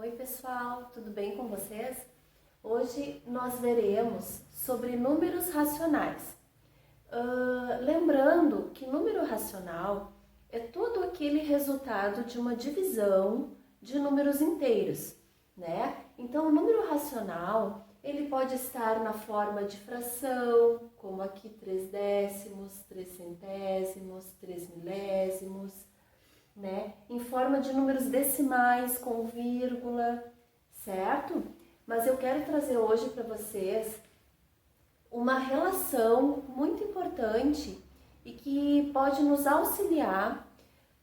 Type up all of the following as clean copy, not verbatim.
Oi pessoal, tudo bem com vocês? Hoje nós veremos sobre números racionais. Lembrando que número racional é todo aquele resultado de uma divisão de números inteiros, né? Então o número racional ele pode estar na forma de fração, como aqui 3/10, 3/100, 3 milésimos, né? Em forma de números decimais com vírgula, certo? Mas eu quero trazer hoje para vocês uma relação muito importante e que pode nos auxiliar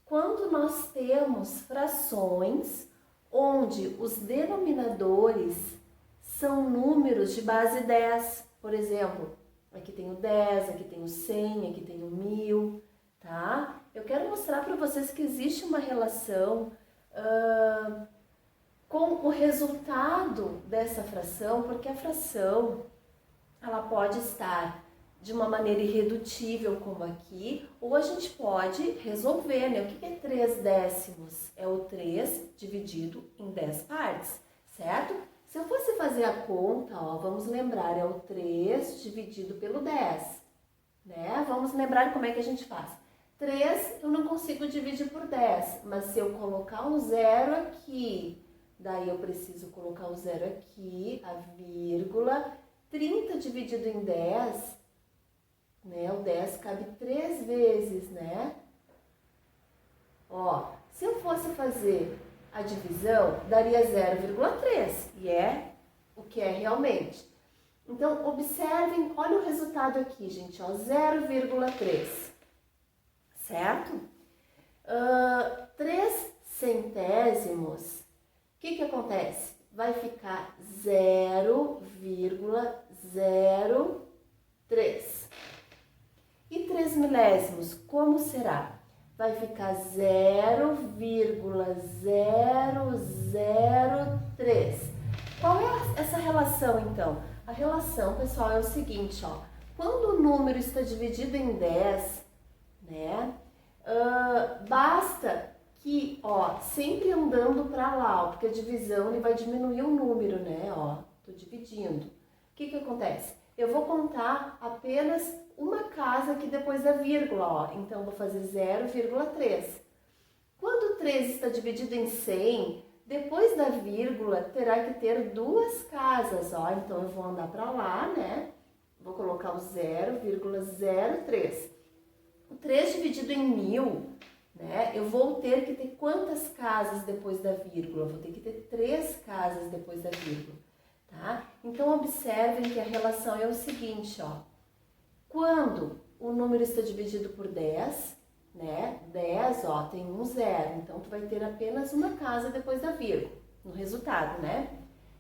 quando nós temos frações onde os denominadores são números de base 10. Por exemplo, aqui tem o 10, aqui tem o 100, aqui tem o 1000, tá? Eu quero mostrar para vocês que existe uma relação com o resultado dessa fração, porque a fração ela pode estar de uma maneira irredutível, como aqui, ou a gente pode resolver, né? O que é 3/10? É o 3 dividido em 10 partes, certo? Se eu fosse fazer a conta, ó, vamos lembrar, é o 3 dividido pelo 10, né? Vamos lembrar como é que a gente faz. 3 eu não consigo dividir por 10, mas se eu colocar um zero aqui, daí eu preciso colocar o zero aqui, a vírgula, 30 dividido em 10, né? O 10 cabe 3 vezes, né? Ó, se eu fosse fazer a divisão, daria 0,3, e é o que é realmente. Então, observem, olha o resultado aqui, gente, ó, 0,3. Certo? 3 centésimos, o que acontece? Vai ficar 0,03. E 3 milésimos, como será? Vai ficar 0,003. Qual é essa relação, então? A relação, pessoal, é o seguinte, ó. Quando o número está dividido em 10, né? Basta que, ó, sempre andando para lá, ó, porque a divisão ele vai diminuir o número, né? Ó, tô dividindo. O que acontece? Eu vou contar apenas uma casa aqui depois da vírgula, ó. Então, vou fazer 0,3. Quando 3 está dividido em 100, depois da vírgula terá que ter duas casas, ó. Então, eu vou andar para lá, né? Vou colocar o 0,03. O 3 dividido em 1000, né? Eu vou ter que ter quantas casas depois da vírgula? Vou ter que ter 3 casas depois da vírgula, tá? Então, observem que a relação é o seguinte, ó. Quando o número está dividido por 10, né? 10, ó, tem um zero. Então, tu vai ter apenas uma casa depois da vírgula, no resultado, né?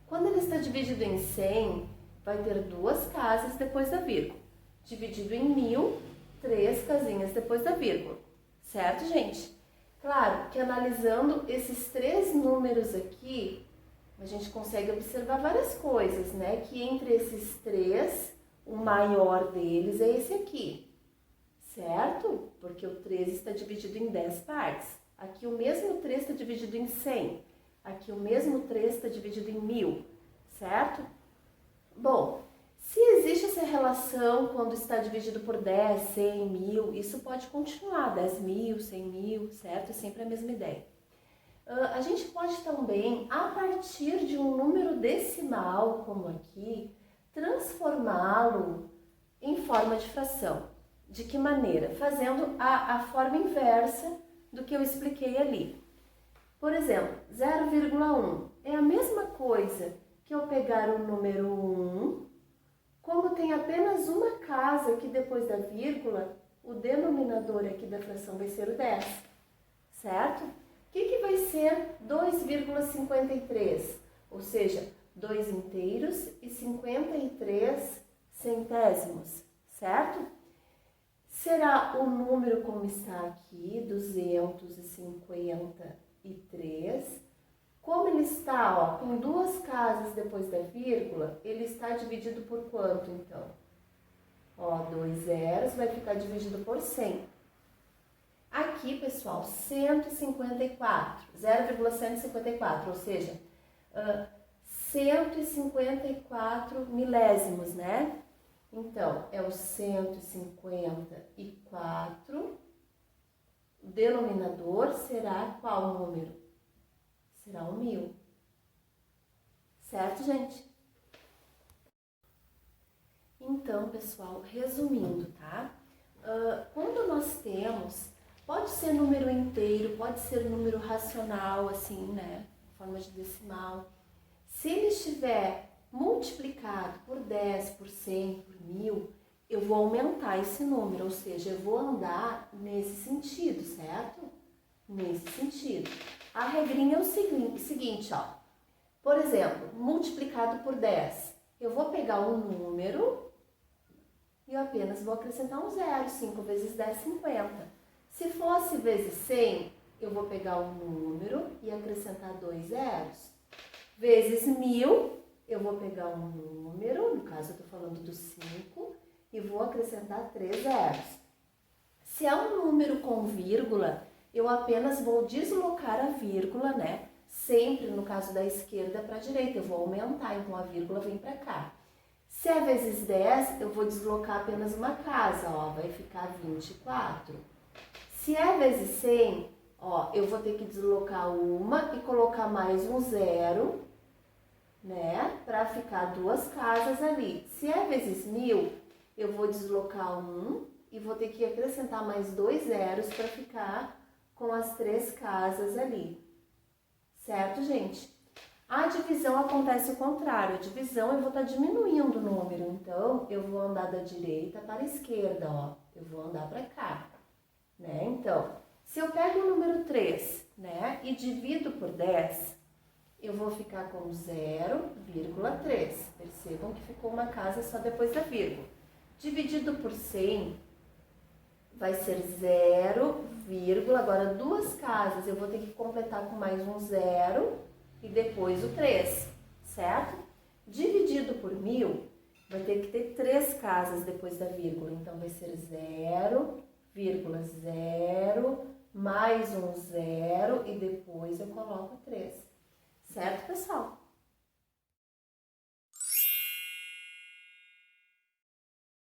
Quando ele está dividido em 100, vai ter duas casas depois da vírgula. Dividido em 1000, 3 casinhas depois da vírgula, certo, gente? Claro que analisando esses 3 números aqui, a gente consegue observar várias coisas, né? Que entre esses 3, o maior deles é esse aqui, certo? Porque o 3 está dividido em 10 partes. Aqui o mesmo 3 está dividido em 100. Aqui o mesmo 3 está dividido em 1000, certo? Bom, se existe essa relação quando está dividido por 10, 100, 1000, isso pode continuar, 10.000, 100.000, certo? É sempre a mesma ideia. A gente pode também, a partir de um número decimal, como aqui, transformá-lo em forma de fração. De que maneira? Fazendo a forma inversa do que eu expliquei ali. Por exemplo, 0,1 é a mesma coisa que eu pegar o número 1, como tem apenas uma casa aqui depois da vírgula, o denominador aqui da fração vai ser o 10, certo? O que vai ser 2,53? Ou seja, 2 inteiros e 53 centésimos, certo? Será o número como está aqui, 253. Como ele está, ó, com duas casas depois da vírgula, ele está dividido por quanto, então? Ó, 2 zeros vai ficar dividido por 100. Aqui, pessoal, 154, 0,154, ou seja, 154 milésimos, né? Então, é o 154, o denominador será qual número? Será o 1000. Certo, gente? Então, pessoal, resumindo, tá? Quando nós temos, pode ser número inteiro, pode ser número racional, assim, né? Forma de decimal. Se ele estiver multiplicado por 10, por 100, por 1000, eu vou aumentar esse número, ou seja, eu vou andar nesse sentido, certo? Nesse sentido. A regrinha é o seguinte, ó. Por exemplo, multiplicado por 10, eu vou pegar um número e eu apenas vou acrescentar um zero. 5 vezes 10, 50. Se fosse vezes 100, eu vou pegar um número e acrescentar 2 zeros. Vezes 1000, eu vou pegar um número, no caso eu estou falando do 5, e vou acrescentar 3 zeros. Se é um número com vírgula, eu apenas vou deslocar a vírgula, né? Sempre no caso da esquerda para a direita, eu vou aumentar, então a vírgula vem para cá. Se é vezes 10, eu vou deslocar apenas uma casa, ó, vai ficar 24. Se é vezes 100, ó, eu vou ter que deslocar uma e colocar mais um zero, né, para ficar 2 casas ali. Se é vezes 1000, eu vou deslocar um e vou ter que acrescentar mais 2 zeros para ficar com as 3 casas ali. Certo, gente? A divisão acontece o contrário. A divisão eu vou estar diminuindo o número, então eu vou andar da direita para a esquerda, ó. Eu vou andar para cá, né? Então, se eu pego o número 3, né, e divido por 10, eu vou ficar com 0,3. Percebam que ficou uma casa só depois da vírgula. Dividido por 100, vai ser 0, agora 2 casas, eu vou ter que completar com mais um 0 e depois o 3, certo? Dividido por 1000, vai ter que ter 3 casas depois da vírgula, então vai ser 0, mais um 0 e depois eu coloco 3. Certo, pessoal?